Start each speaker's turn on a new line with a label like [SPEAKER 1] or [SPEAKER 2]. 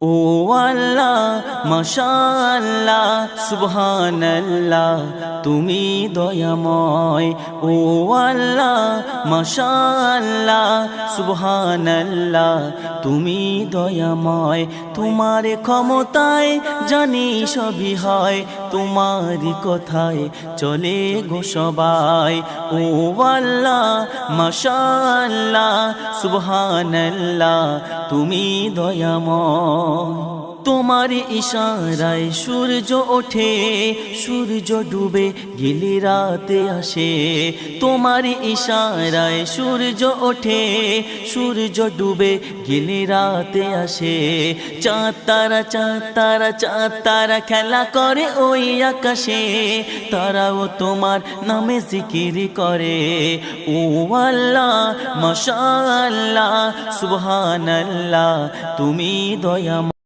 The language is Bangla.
[SPEAKER 1] ও আল্লাহ মাশাআল্লাহ সুবহানাল্লাহ তুমি দয়াময়। ও আল্লাহ মাশাআল্লাহ সুবহানাল্লাহ তুমি দয়াময়। তোমার ক্ষমতায় জানি সবই হয়, তোমারই কথায় চলে গো সবাই। ও আল্লাহ মাশাআল্লাহ সুবহানাল্লাহ তুমি দয়াময়। তোমার ইশারায় সূর্য ওঠে, সূর্য ডুবে গেলে রাতে আসে। তোমার ইশারায় সূর্য ওঠে, সূর্য ডুবে গেলে রাতে আসে। চাঁদ তারা চাঁদ তারা চাঁদ তারা খেলা করে ওই আকাশে, তারাও তোমার নামে জিকির করে। ও আল্লাহ মাশাআল্লাহ সুবহানাল্লাহ তুমি দয়াময়।